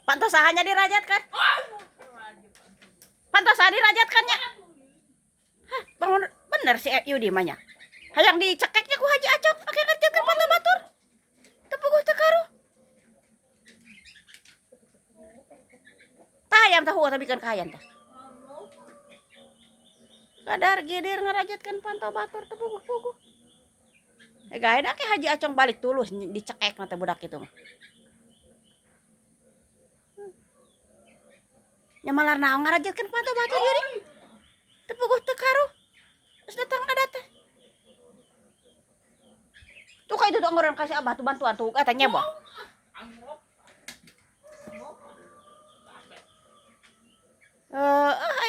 Pantosahannya dirajatkan. Pantosahan dirajatkannya. Hah, bangun bener si Yudi manya. Hayang dicekeknya ku Haji Acok, pakai ngerjatkan panto batur. Tepuguh tekaru. Tayam tahu tapi kan kayan tah. Kadar gidir ngerajatkan panto batur tepuguh-puguh. Gaya dah ke Haji Acong balik tulus dicekek mata budak itu mah. Nyamalar naon ngarajatkan panto batur Yudi. Tepuguh tekaru. Terus datang ada teh. Tuh kayak itu tuh orang kasih abah tuh bantuan tuh katanya boh.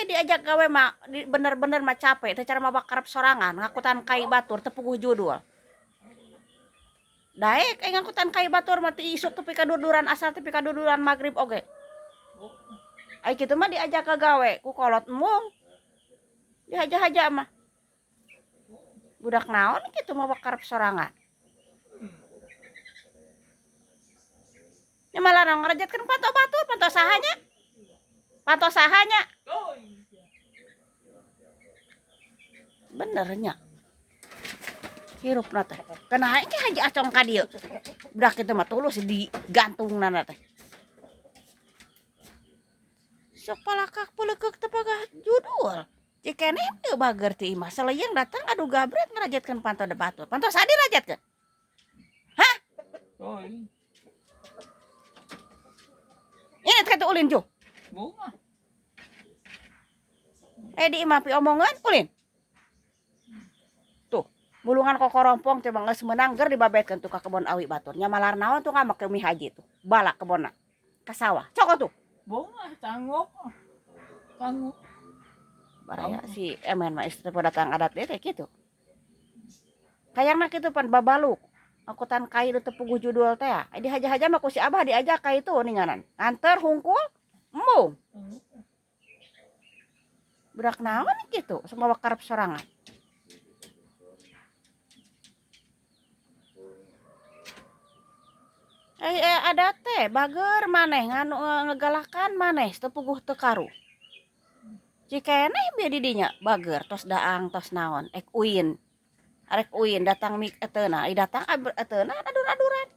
Diajak gawe mah bener-bener mah capek teh cara mah bakar sorangan ngakutan kai batur tepuguh judul. Daek ngakutan kai batur mah ti isuk tepi kaduduran asal tepi kaduduran magrib oge. Ai kitu mah diajak ke gawe ku kolot mung. Dihaja-haja mah. Budak naon kitu mah bakar sorangan. Nya malah ngarajatkeun panto batur, panto sahanya? Panto sahanya? Benernya. Hirup na teh. Kenapa ini Haji Acong ka dieu? Budak kitu mah tulus digantungna teh. Sok palakak peuleukek teu pagah judul. Cikene teu bager ti imah. Saleuyeung datang adu gabret ngarajatkeun panto de batur. Panto sadi rajatkeun? Hah? Oh, Ini kata ulin jo. bunga. Di imah pi omongan ulin. Tuh, bulungan kokorompong teh geus meunang ger dibabetkeun tuh ka kebon awi batur. Nya malar naon tuh ngamak ke mi haji tuh. Balak kebonna. Ka sawah. Coko tuh. Bunga tangguk. Tangguk. Baraya si emen mah istri pendatang adat teh kitu. Kayangna kitu pan babaluk. Angkutan kai teu puguh judul teh. Dihaja-haja mah ku si Abah diajak ka itu ninganan. Anter hungkul embung. Budak naon kitu semua karep sorangan. Ada teh bager maneh nganu ngegalakan maneh teu puguh teu karu. Cikeneh bieu di dinya bager tos daang tos naon uin. Arek uin datang mik eteuna, datang eteuna adur-aduran.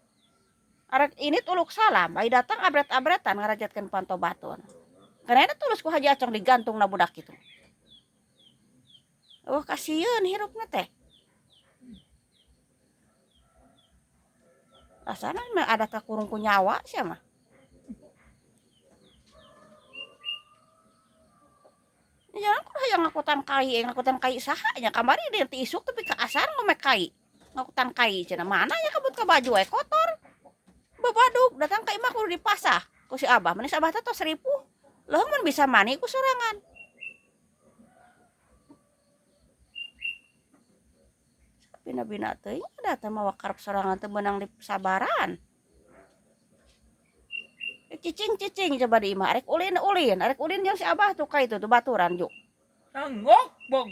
Arek ini tuluk salam, ai datang abret-abretan ngarajatkeun panto batur. Karena tulus ku Haji Acong digantungna budak kitu. Oh kasieun hirupna teh. Rasana mah ada kakurung ku nyawa sia mah. Jangan ku hayang ngakutan kai saha nya kamari dia ti isuk tapi ka asar ngome kai. Ngakutan kai cenah mana nya kabut ka baju kotor. Babaduk datang ka imah kudu dipasah ku si Abah. Manis Abah teh tos ripuh. Leuh mun bisa mani ku sorangan. Bina-bina teuing da teh mawa karep sorangan teu meunang disabaran. Cicing-cicing coba di imah arek ulin jeung si Abah tuh ka itu tuh baturan juk. Tangguk bong.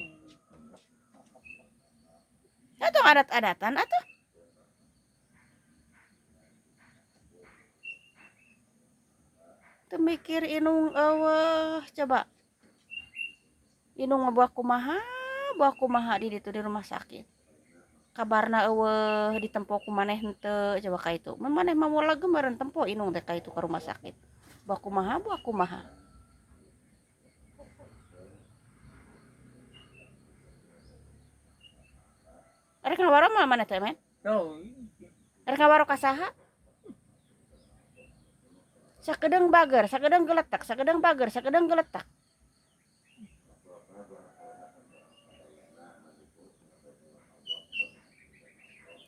Atuh adat-adatan atuh. Teu mikir inung eueuh coba. Inung buah kumaha di ditu di rumah sakit. Kabarna eueuh ditempo ku maneh henteu coba ka itu. Mun maneh mah moal gemeureun tempo inung teh ka itu ka rumah sakit. Buah kumaha. Arek ngawaro mah maneh teh men? Oh. Arek ngawaro ka saha? Sakedeung bager, sakedeung geletak, sakedeung bager, sakedeung geletak.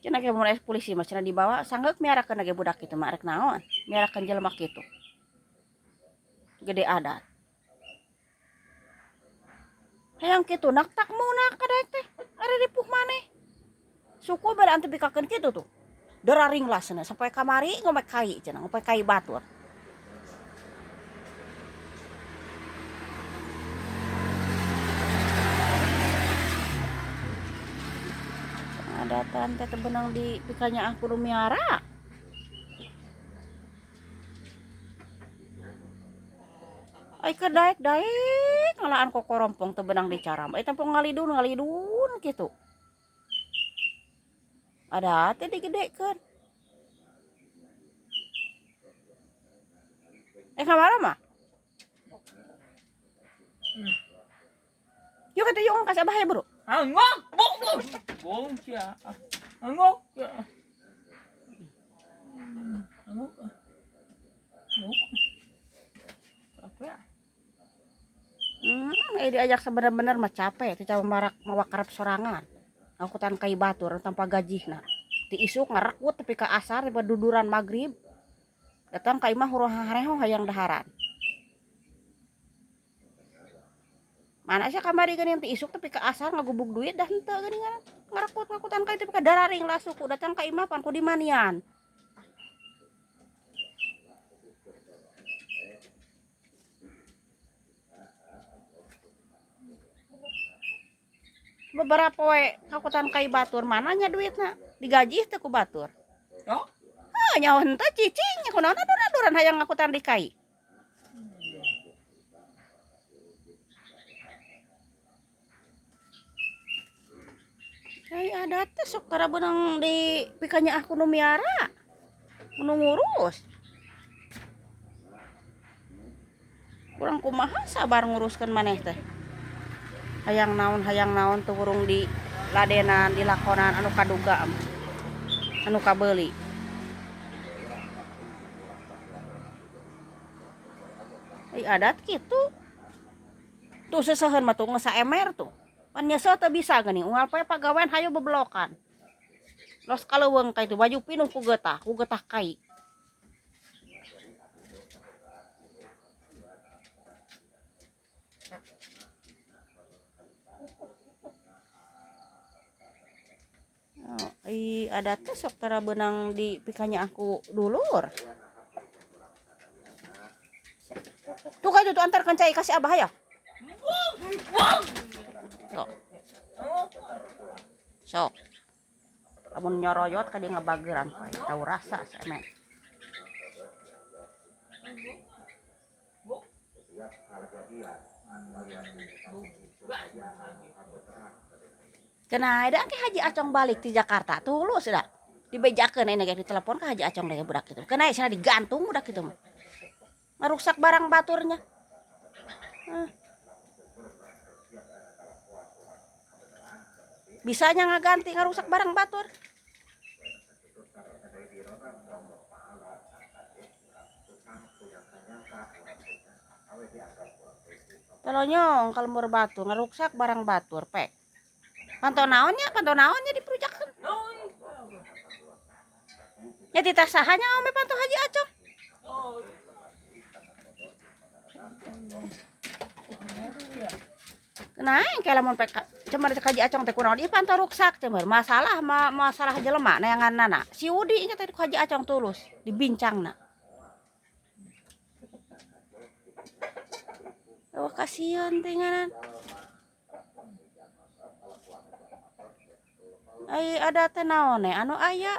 Cenah ge mun polisi mah cenah dibawa sanggeuk miarakeun ge budak kitu mah arek naon? Miarakeun jelema kitu. Gede adat. Hayang kitu nak tak muna kadaek teh. Are ripuh maneh. Suku bade anteu bikakeun kitu tuh. Deraring lasna sampai kamari ngomek kai cenah, ngomek kai batur. Adatan teh benang di pikanya kudu miara. Ai kadaek-daek ngalaan kokorompong teu benang dicaram. Ai tampung ngalidun kitu. Ada teh digedekeun. Kamana mah? Yuk atuh yuk kasih abah ya, Bro. Angok bong. Bong sia. Angok. Angok. Angok. Capek. Diajak sebener-bener mah capek, teh marak mawakarep sorangan. Angkutan kai batur tanpa gajihna. Ti isuk ngarekut tepi ka asar tiba duduran magrib. Datang ka imah hurung hareho hayang daharan. Mana sih kamari geuning ti isuk tepi ka asar ngagubug duit dah henteu geuningan ngarekut ngakutan kai tepi ka dararing lah suku datang ka imah pan ku dimanian. Beberapa we ngakutan kai batur mananya duitna digaji teh ku batur. Oh. Nya henteu cicing kunaon aduran hayang ngakutan di kai. Ada teh sok tara beunang di pikanya aku nu miara. Nu ngurus. Kurang kumaha sabar nguruskeun maneh teh. Hayang naon teu urung di ladenan dilakonan anu kaduga anu kabeuli. Adat kitu. Tuh seuseheun mah tuh geus saemer tuh. Pan nyesel teu bisa geuning unggal poe pagawean hayu bebelokan. Los kaleuweung ka itu baju pinuh ku getah kai. Adat teh sok tara beunang di pikanya aku dulur. Tuh ka itu tuh antarkan cai kasih abah ya. Sok. Lamun nyoroyot ka dia ngabageran poe tau rasa semen. Cenah ada ke Haji Acong balik di Jakarta tulus da. Dibejakeun aya ge ditelepon ka Haji Acong deh budak kitu. Keneh cenah digantung budak kitu mah. Ngarusak barang baturnya. Bisanya ngaganti ngarusak barang batur. Telonyong kalau meur batur ngarusak barang batur pek. Pantau naonnya diperujakeun. Ya titah sahanya ome pantau Haji Acong. Nah, engke lamun pek cemar Haji Acong teh kunaon ieu pantau ruksak cemar. Masalah jelema neanganna. Si Udi nya teh Haji Acong tulus dibincangna. Oh kasihan teh ngaran. Ai ada teh naon anu aya